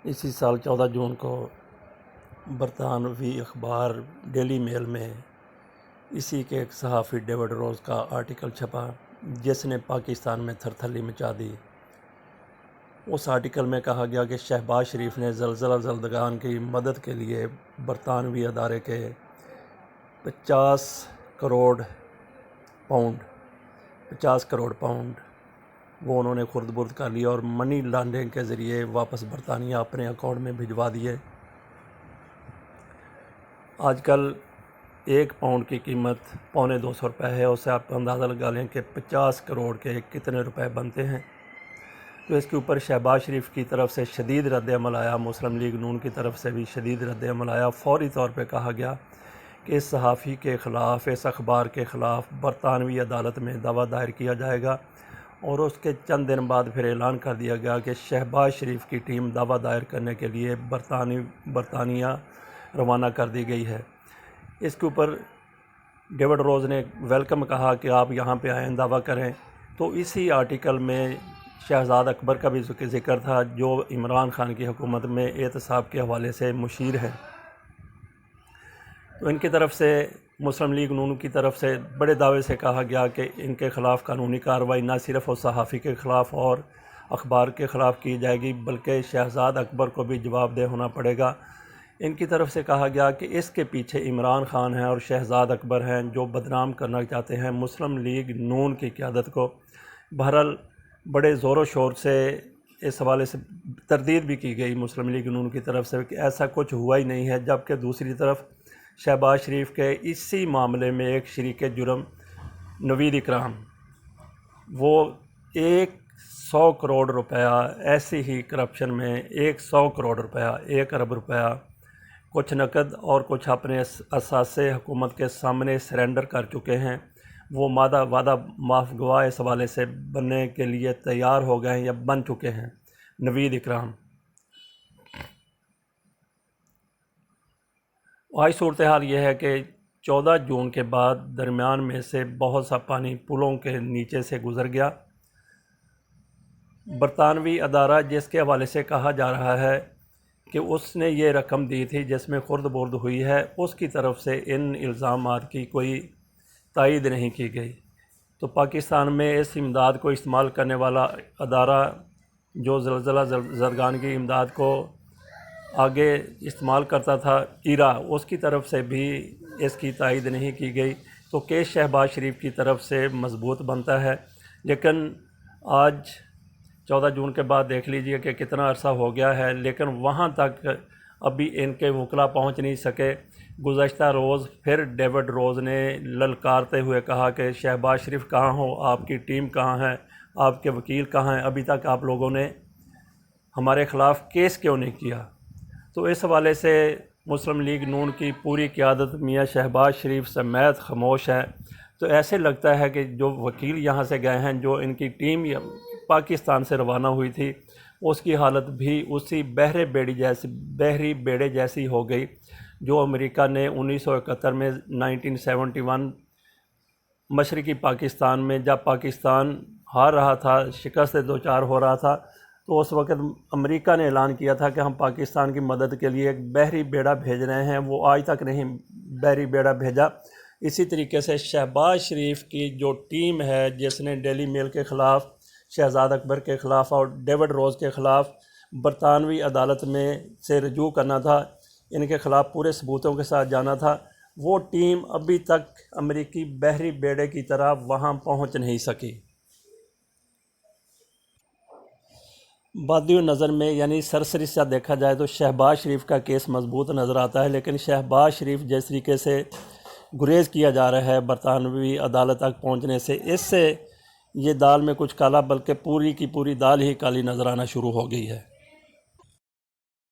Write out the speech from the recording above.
اسی سال 14 جون کو برطانوی اخبار ڈیلی میل میں اسی کے ایک صحافی ڈیوڈ روز کا آرٹیکل چھپا جس نے پاکستان میں تھر تھلی مچا دی۔ اس آرٹیکل میں کہا گیا کہ شہباز شریف نے زلزلہ زدگان کی مدد کے لیے برطانوی ادارے کے 50 کروڑ پاؤنڈ وہ انہوں نے خرد برد کر لیا اور منی لانڈرنگ کے ذریعے واپس برطانیہ اپنے اکاؤنٹ میں بھجوا دیے۔ آج کل 1 پاؤنڈ کی قیمت $250 ہے، اس سے آپ اندازہ لگا لیں کہ 50 کروڑ کے کتنے روپے بنتے ہیں۔ تو اس کے اوپر شہباز شریف کی طرف سے شدید رد عمل آیا، مسلم لیگ نون کی طرف سے بھی شدید رد عمل آیا۔ فوری طور پہ کہا گیا کہ اس صحافی کے خلاف، اس اخبار کے خلاف برطانوی عدالت میں دعویٰ دائر کیا جائے گا، اور اس کے چند دن بعد پھر اعلان کر دیا گیا کہ شہباز شریف کی ٹیم دعویٰ دائر کرنے کے لیے برطانیہ روانہ کر دی گئی ہے۔ اس کے اوپر ڈیوڈ روز نے ویلکم کہا کہ آپ یہاں پہ آئیں، دعویٰ کریں۔ تو اسی آرٹیکل میں شہزاد اکبر کا بھی ذکر تھا، جو عمران خان کی حکومت میں احتساب کے حوالے سے مشیر ہیں۔ تو ان کی طرف سے، مسلم لیگ نون کی طرف سے بڑے دعوے سے کہا گیا کہ ان کے خلاف قانونی کارروائی نہ صرف اس صحافی کے خلاف اور اخبار کے خلاف کی جائے گی، بلکہ شہزاد اکبر کو بھی جواب دہ ہونا پڑے گا۔ ان کی طرف سے کہا گیا کہ اس کے پیچھے عمران خان ہیں اور شہزاد اکبر ہیں، جو بدنام کرنا چاہتے ہیں مسلم لیگ نون کی قیادت کو۔ بہرحال بڑے زور و شور سے اس حوالے سے تردید بھی کی گئی مسلم لیگ نون کی طرف سے کہ ایسا کچھ ہوا ہی نہیں ہے، جبکہ دوسری طرف شہباز شریف کے اسی معاملے میں ایک شریک جرم نوید اکرام، وہ 100 کروڑ روپیہ ایسی ہی کرپشن میں 100 کروڑ روپیہ، 1 ارب روپیہ، کچھ نقد اور کچھ اپنے اثاثے حکومت کے سامنے سرنڈر کر چکے ہیں۔ وہ وعدہ معاف گواہ اس حوالے سے بننے کے لیے تیار ہو گئے ہیں یا بن چکے ہیں نوید اکرام۔ آج صورتحال یہ ہے کہ 14 جون کے بعد درمیان میں سے بہت سا پانی پلوں کے نیچے سے گزر گیا۔ برطانوی ادارہ جس کے حوالے سے کہا جا رہا ہے کہ اس نے یہ رقم دی تھی جس میں خرد برد ہوئی ہے، اس کی طرف سے ان الزامات کی کوئی تائید نہیں کی گئی۔ تو پاکستان میں اس امداد کو استعمال کرنے والا ادارہ جو زلزلہ زدگان کی امداد کو آگے استعمال کرتا تھا، ایرا، اس کی طرف سے بھی اس کی تائید نہیں کی گئی۔ تو کیس شہباز شریف کی طرف سے مضبوط بنتا ہے، لیکن آج 14 جون کے بعد دیکھ لیجئے کہ کتنا عرصہ ہو گیا ہے، لیکن وہاں تک ابھی ان کے وکلاء پہنچ نہیں سکے۔ گزشتہ روز پھر ڈیوڈ روز نے للکارتے ہوئے کہا کہ شہباز شریف کہاں ہو، آپ کی ٹیم کہاں ہے، آپ کے وکیل کہاں ہیں، ابھی تک آپ لوگوں نے ہمارے خلاف کیس کیوں نہیں کیا۔ تو اس حوالے سے مسلم لیگ نون کی پوری قیادت میاں شہباز شریف سمیت خاموش ہے۔ تو ایسے لگتا ہے کہ جو وکیل یہاں سے گئے ہیں، جو ان کی ٹیم پاکستان سے روانہ ہوئی تھی، اس کی حالت بھی اسی بحری بیڑے جیسی ہو گئی جو امریکہ نے 1971 میں 1971 مشرقی پاکستان میں، جب پاکستان ہار رہا تھا، شکست دوچار ہو رہا تھا، تو اس وقت امریکہ نے اعلان کیا تھا کہ ہم پاکستان کی مدد کے لیے ایک بحری بیڑا بھیج رہے ہیں۔ وہ آج تک نہیں بحری بیڑا بھیجا۔ اسی طریقے سے شہباز شریف کی جو ٹیم ہے، جس نے ڈیلی میل کے خلاف، شہزاد اکبر کے خلاف اور ڈیوڈ روز کے خلاف برطانوی عدالت میں سے رجوع کرنا تھا، ان کے خلاف پورے ثبوتوں کے ساتھ جانا تھا، وہ ٹیم ابھی تک امریکی بحری بیڑے کی طرح وہاں پہنچ نہیں سکی۔ بادی نظر میں یعنی سرسری سے دیکھا جائے تو شہباز شریف کا کیس مضبوط نظر آتا ہے، لیکن شہباز شریف جس طریقے سے گریز کیا جا رہا ہے برطانوی عدالت تک پہنچنے سے، اس سے یہ دال میں کچھ کالا، بلکہ پوری کی پوری دال ہی کالی نظر آنا شروع ہو گئی ہے۔